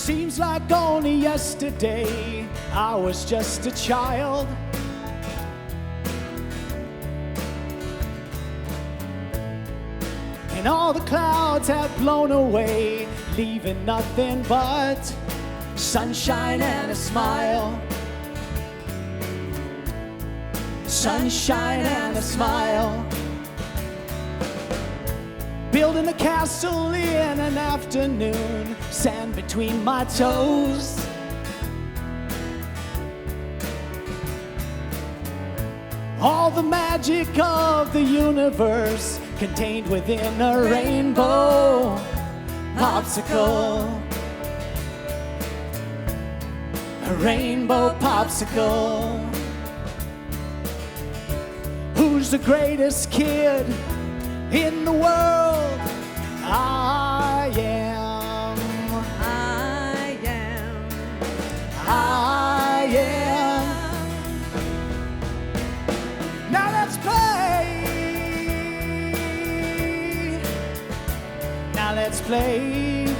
Seems like only yesterday I was just a child. And all the clouds have blown away, leaving nothing but sunshine and a smile. Sunshine and a smile. Building a castle in an afternoon, sand between my toes. All the magic of the universe contained within a rainbow popsicle. A rainbow popsicle. Who's the greatest kid in the world? I am. I am. I am. Now let's play. Now let's play.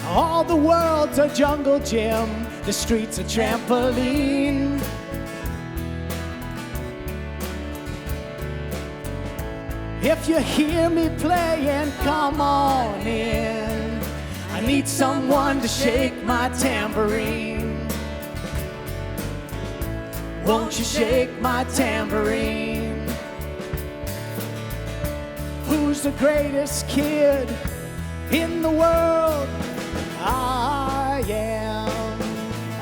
All the world's a jungle gym, the streets a trampoline. If you hear me playing, come on in. I need someone to shake my tambourine. Won't you shake my tambourine? Who's the greatest kid in the world? I am.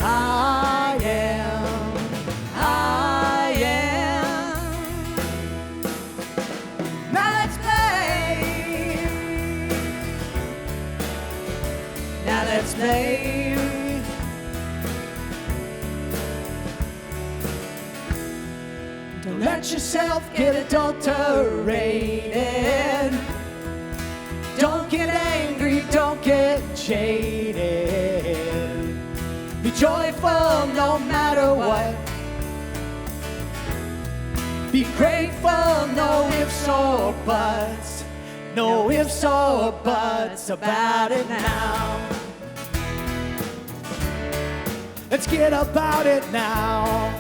I am. I am. Now let's play. Now let's play. Don't let yourself get adulterated. Don't get angry, don't get jaded. Be joyful no matter what. Be grateful, no ifs or buts. No ifs or buts about it now. Let's get about it now.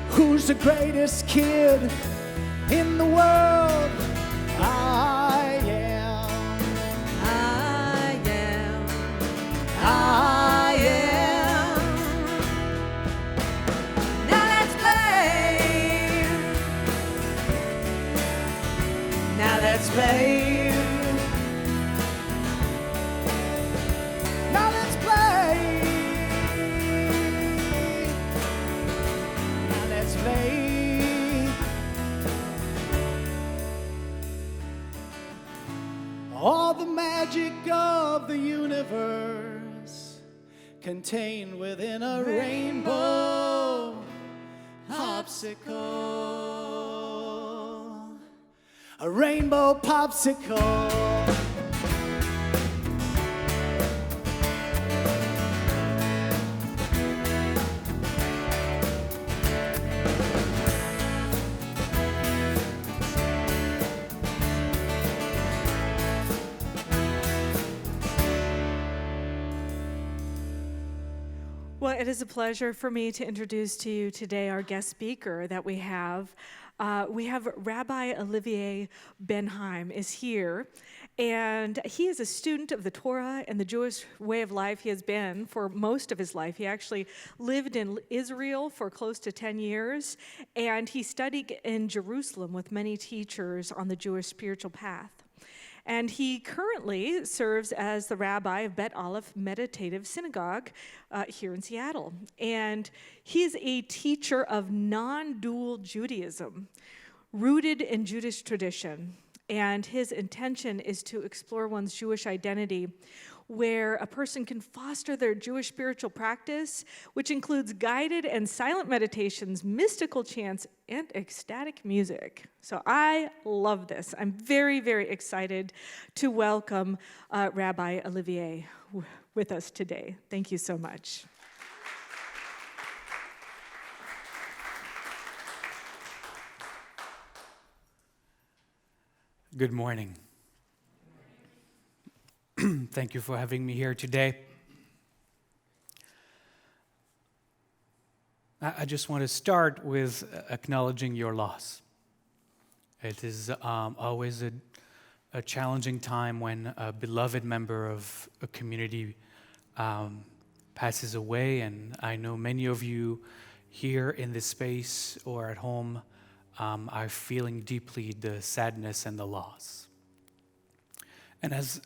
Who's the greatest kid in the world? I am. I am. I am. Now let's play. Now let's play. Now let's play. Now let's play. All the magic of the universe contained within a rainbow popsicle. A rainbow popsicle. Well, it is a pleasure for me to introduce to you today our guest speaker that we have. Rabbi Olivier BenHaim is here, and he is a student of the Torah and the Jewish way of life. He has been for most of his life. He actually lived in Israel for close to 10 years, and he studied in Jerusalem with many teachers on the Jewish spiritual path. And he currently serves as the rabbi of Bet Aleph Meditative Synagogue here in Seattle. And he's a teacher of non-dual Judaism, rooted in Jewish tradition. And his intention is to explore one's Jewish identity where a person can foster their Jewish spiritual practice, which includes guided and silent meditations, mystical chants, and ecstatic music. So I love this. I'm very, very excited to welcome Rabbi Olivier with us today. Thank you so much. Good morning. Thank you for having me here today. I just want to start with acknowledging your loss. It is always a challenging time when a beloved member of a community passes away, and I know many of you here in this space or at home are feeling deeply the sadness and the loss. And as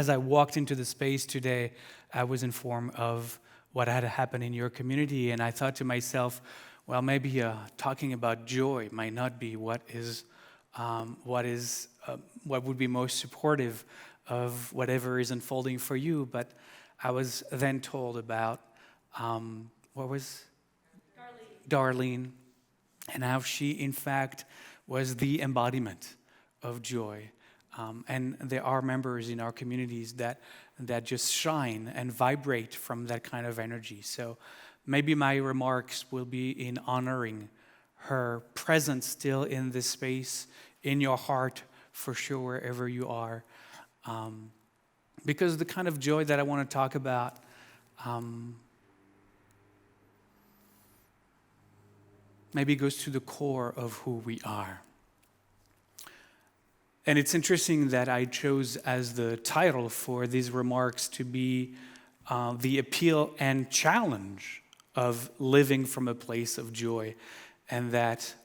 I walked into the space today, I was informed of what had happened in your community, and I thought to myself, well, maybe talking about joy might not be what would be most supportive of whatever is unfolding for you. But I was then told about Darlene, and how she, in fact, was the embodiment of joy. And there are members in our communities that just shine and vibrate from that kind of energy. So maybe my remarks will be in honoring her presence still in this space, in your heart, for sure, wherever you are. Because the kind of joy that I want to talk about maybe goes to the core of who we are. And it's interesting that I chose as the title for these remarks to be the appeal and challenge of living from a place of joy, and that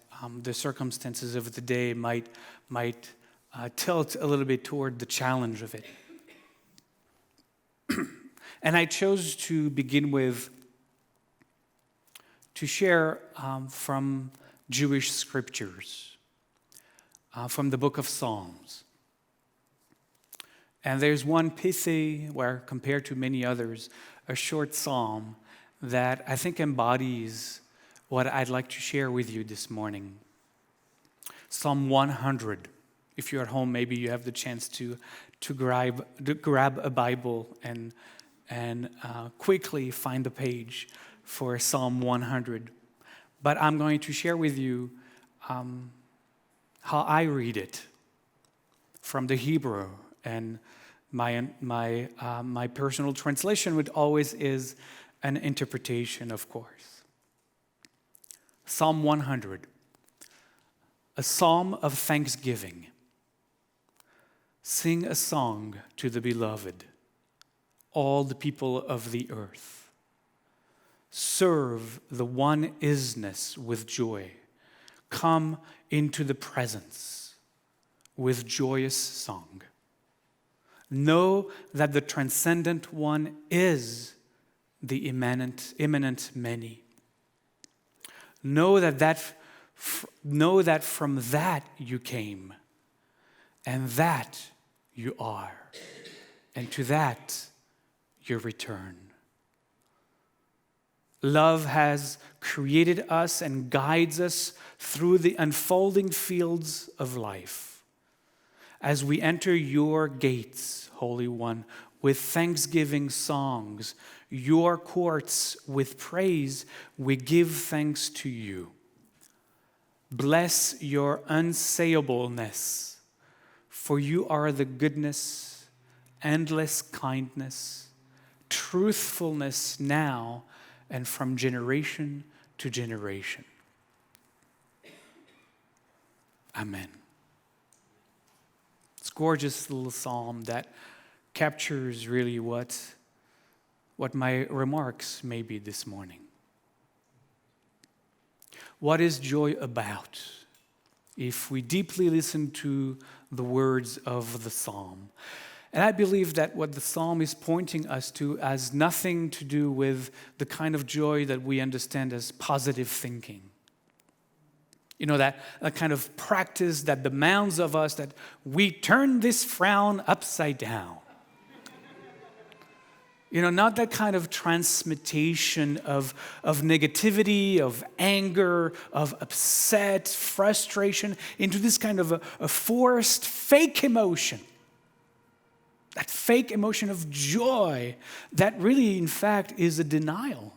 the circumstances of the day might tilt a little bit toward the challenge of it. And I chose to begin with to share from Jewish scriptures, from the book of Psalms. And there's one pithy, where compared to many others, a short psalm that I think embodies what I'd like to share with you this morning. Psalm 100. If you're at home, maybe you have the chance to grab a Bible and quickly find the page for Psalm 100. But I'm going to share with you how I read it from the Hebrew, and my personal translation, which always is an interpretation, of course. Psalm 100, a psalm of thanksgiving. Sing a song to the beloved, all the people of the earth. Serve the one isness with joy. Come into the presence with joyous song. Know that the transcendent one is the immanent many. Know that from that you came, and that you are, and to that you return. Love has created us and guides us through the unfolding fields of life. As we enter your gates, Holy One, with thanksgiving songs, your courts with praise, we give thanks to you. Bless your unsayableness, for you are the goodness, endless kindness, truthfulness now and from generation to generation. Amen. It's a gorgeous little psalm that captures really what my remarks may be this morning. What is joy about? If we deeply listen to the words of the psalm. And I believe that what the psalm is pointing us to has nothing to do with the kind of joy that we understand as positive thinking. You know, that kind of practice that demands of us that we turn this frown upside down. Not that kind of transmutation of negativity, of anger, of upset, frustration, into this kind of a forced, fake emotion. That fake emotion of joy that really, in fact, is a denial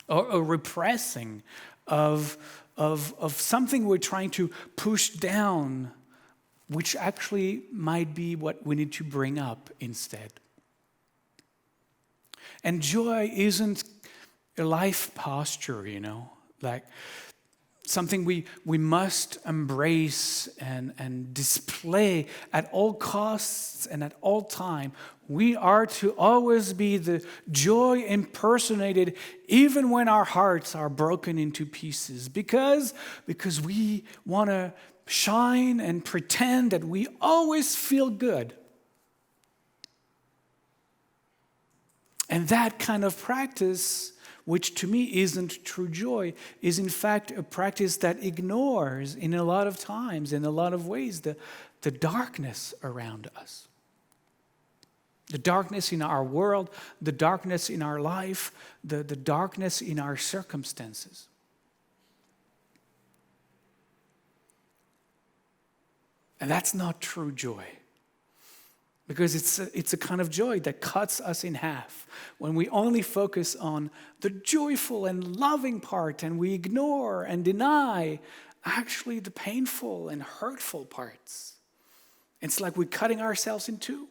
or a repressing of something we're trying to push down, which actually might be what we need to bring up instead. And joy isn't a life posture, like something we must embrace and display at all costs and at all time. We are to always be the joy impersonated even when our hearts are broken into pieces, because we want to shine and pretend that we always feel good. And that kind of practice, which to me isn't true joy, is in fact a practice that ignores, in a lot of times, in a lot of ways, the darkness around us. The darkness in our world, the darkness in our life, the darkness in our circumstances. And that's not true joy. Because it's a kind of joy that cuts us in half when we only focus on the joyful and loving part and we ignore and deny actually the painful and hurtful parts. It's like we're cutting ourselves in two.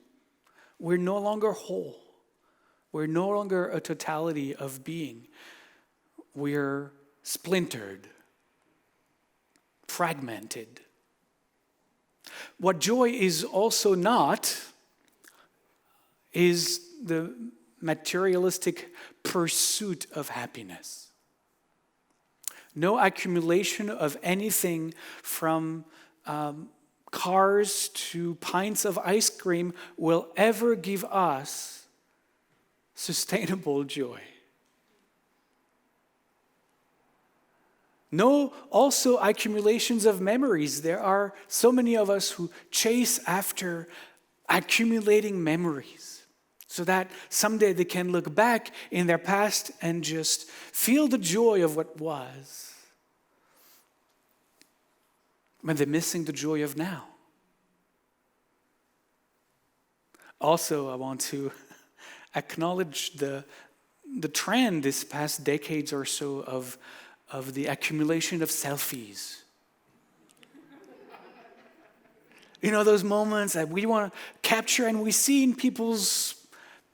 We're no longer whole. We're no longer a totality of being. We're splintered, fragmented. What joy is also not is the materialistic pursuit of happiness. No accumulation of anything from cars to pints of ice cream will ever give us sustainable joy. No, also accumulations of memories. There are so many of us who chase after accumulating memories, so that someday they can look back in their past and just feel the joy of what was. But they're missing the joy of now. Also, I want to acknowledge the trend this past decades or so of the accumulation of selfies. Those moments that we want to capture and we see in people's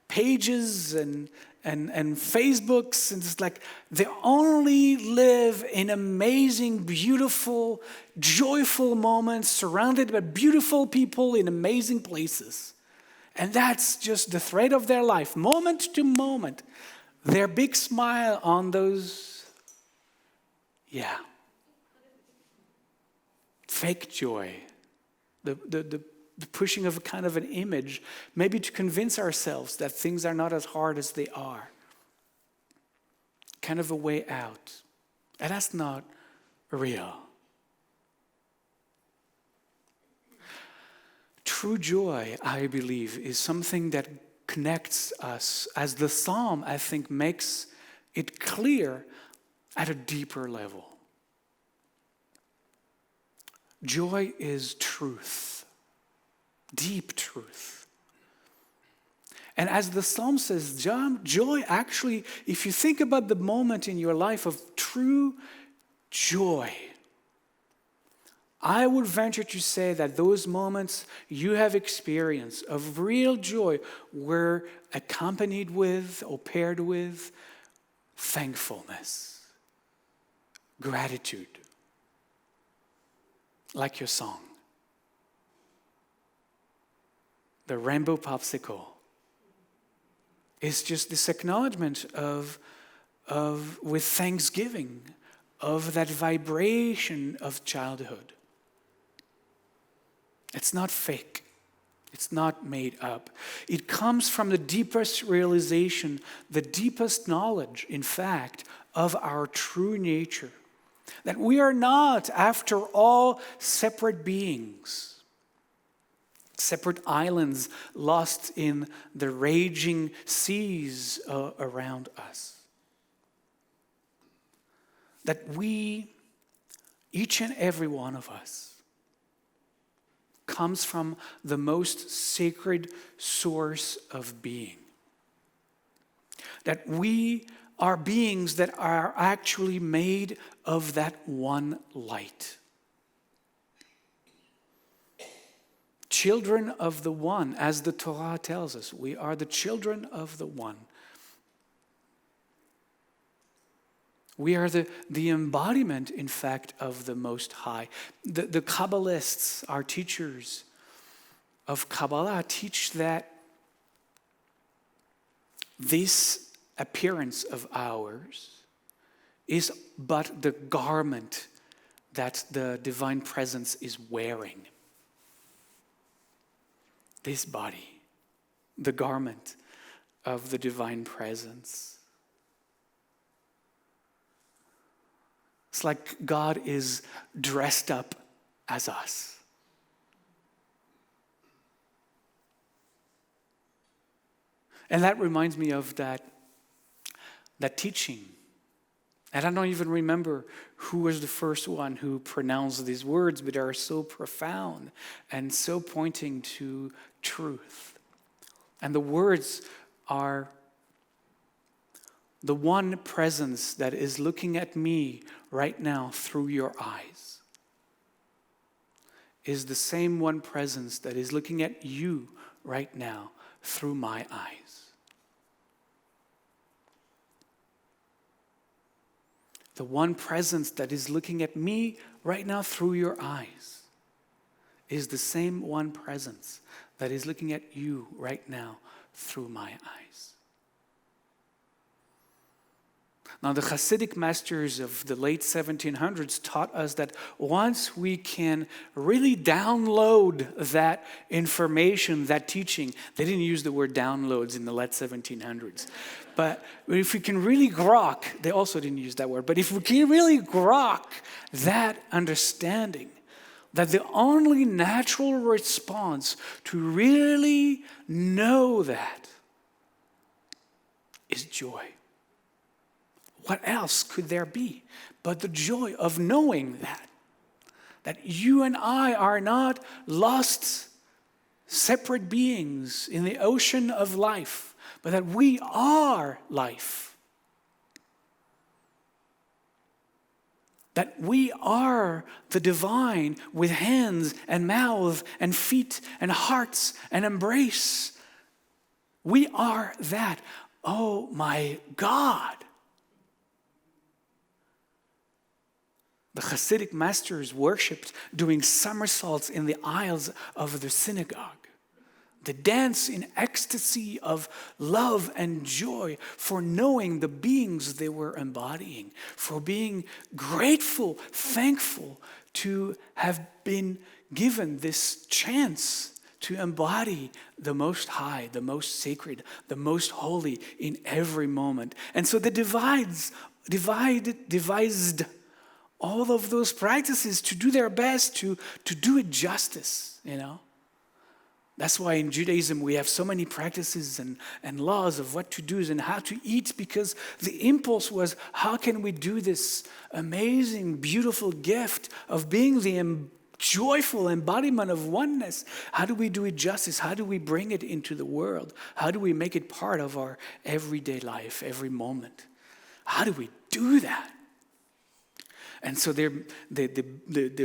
pages and Facebooks, and it's like they only live in amazing, beautiful, joyful moments surrounded by beautiful people in amazing places. And that's just the thread of their life, moment to moment. Their big smile on those, fake joy. The pushing of a kind of an image, maybe to convince ourselves that things are not as hard as they are. Kind of a way out. And that's not real. True joy, I believe, is something that connects us, as the psalm, I think, makes it clear, at a deeper level. Joy is truth. Deep truth. And as the psalm says, joy actually, if you think about the moment in your life of true joy, I would venture to say that those moments you have experienced of real joy were accompanied with or paired with thankfulness, gratitude, like your song. The rainbow popsicle is just this acknowledgement of with thanksgiving of that vibration of childhood. It's not fake. It's not made up. It comes from the deepest realization, the deepest knowledge, in fact, of our true nature. That we are not, after all, separate beings. separate islands lost in the raging seas around us. That we, each and every one of us, comes from the most sacred source of being. That we are beings that are actually made of that one light. Children of the one, as the Torah tells us, we are the children of the one. We are the embodiment, in fact, of the Most High. The Kabbalists, our teachers of Kabbalah, teach that this appearance of ours is but the garment that the divine presence is wearing. This body, the garment of the divine presence. It's like God is dressed up as us. And that reminds me of that teaching. And I don't even remember who was the first one who pronounced these words, but they are so profound and so pointing to truth. And the words are, the one presence that is looking at me right now through your eyes is the same one presence that is looking at you right now through my eyes. The one presence that is looking at me right now through your eyes is the same one presence that is looking at you right now through my eyes. Now, the Hasidic masters of the late 1700s taught us that once we can really download that information, that teaching, they didn't use the word downloads in the late 1700s, but if we can really grok, they also didn't use that word, but if we can really grok that understanding, that the only natural response to really know that is joy. What else could there be but the joy of knowing that you and I are not lost, separate beings in the ocean of life, but that we are life. That we are the divine with hands and mouth and feet and hearts and embrace. We are that. Oh my God. The Hasidic masters worshipped doing somersaults in the aisles of the synagogue. They dance in ecstasy of love and joy for knowing the beings they were embodying, for being grateful, thankful to have been given this chance to embody the Most High, the most sacred, the most holy in every moment. And so they devised all of those practices to do their best to do it justice, you know. That's why in Judaism we have so many practices and laws of what to do and how to eat, because the impulse was, how can we do this amazing, beautiful gift of being the joyful embodiment of oneness? How do we do it justice? How do we bring it into the world? How do we make it part of our everyday life, every moment? How do we do that? And so they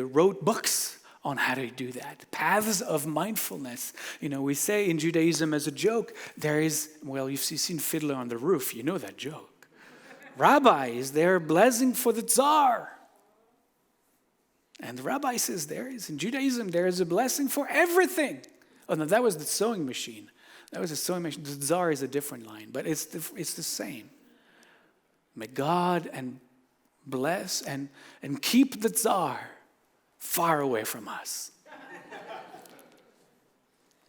wrote books on how to do that. Paths of mindfulness. You know, we say in Judaism as a joke, there is, well, you've seen Fiddler on the Roof, you know that joke. Rabbi, is there a blessing for the Tsar? And the rabbi says in Judaism, there is a blessing for everything. Oh no, that was the sewing machine. That was a sewing machine. The Tsar is a different line, but it's the same. May God and bless and keep the Tsar far away from us.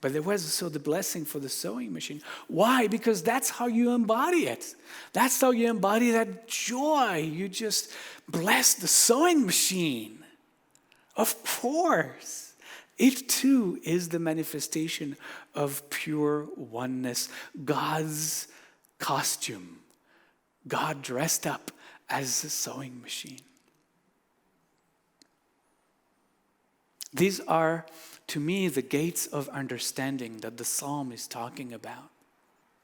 But there was also the blessing for the sewing machine. Why? Because that's how you embody it. That's how you embody that joy. You just bless the sewing machine. Of course. It too is the manifestation of pure oneness. God's costume. God dressed up as a sewing machine. These are, to me, the gates of understanding that the psalm is talking about.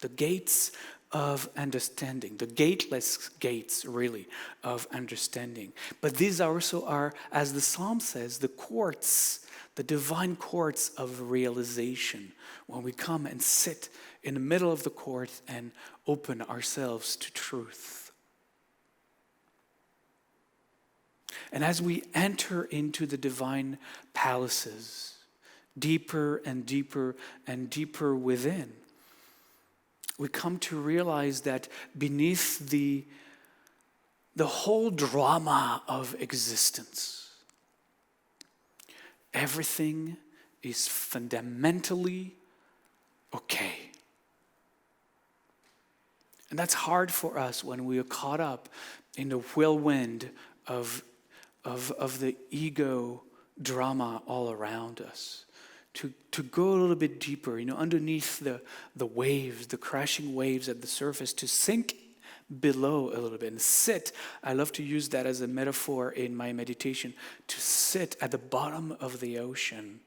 The gates of understanding, the gateless gates, really, of understanding. But these also are, as the psalm says, the courts, the divine courts of realization, when we come and sit in the middle of the court and open ourselves to truth. And as we enter into the divine palaces, deeper and deeper and deeper within, we come to realize that beneath the whole drama of existence, everything is fundamentally okay. And that's hard for us when we are caught up in the whirlwind of the ego drama all around us. To go a little bit deeper, underneath the waves, the crashing waves at the surface, to sink below a little bit and sit. I love to use that as a metaphor in my meditation, to sit at the bottom of the ocean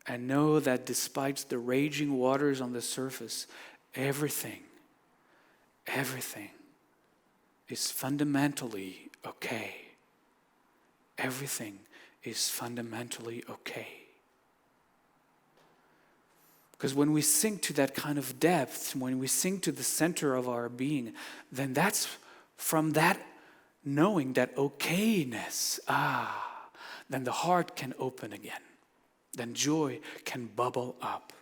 and know that despite the raging waters on the surface, everything is fundamentally okay. Everything is fundamentally okay. Because when we sink to that kind of depth, when we sink to the center of our being, then that's from that knowing, that okayness, then the heart can open again. Then joy can bubble up.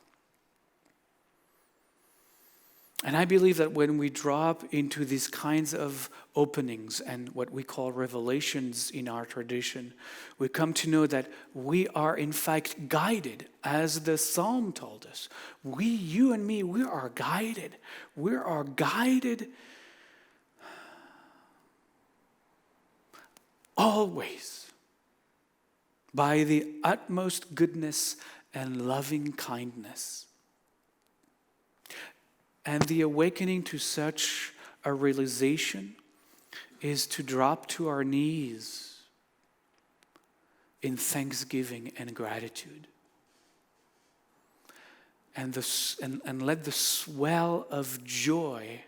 And I believe that when we drop into these kinds of openings and what we call revelations in our tradition, we come to know that we are in fact guided, as the psalm told us. You and me, we are guided. We are guided always by the utmost goodness and loving kindness. And the awakening to such a realization is to drop to our knees in thanksgiving and gratitude. And let the swell of joy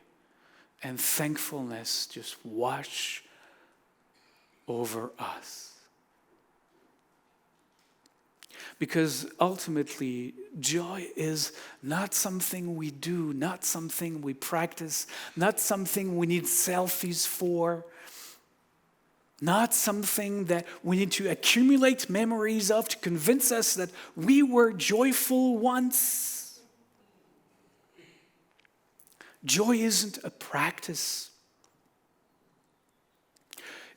and thankfulness just wash over us. Because ultimately, joy is not something we do, not something we practice, not something we need selfies for, not something that we need to accumulate memories of to convince us that we were joyful once. Joy isn't a practice.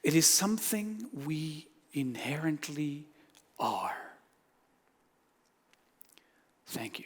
It is something we inherently are. Thank you.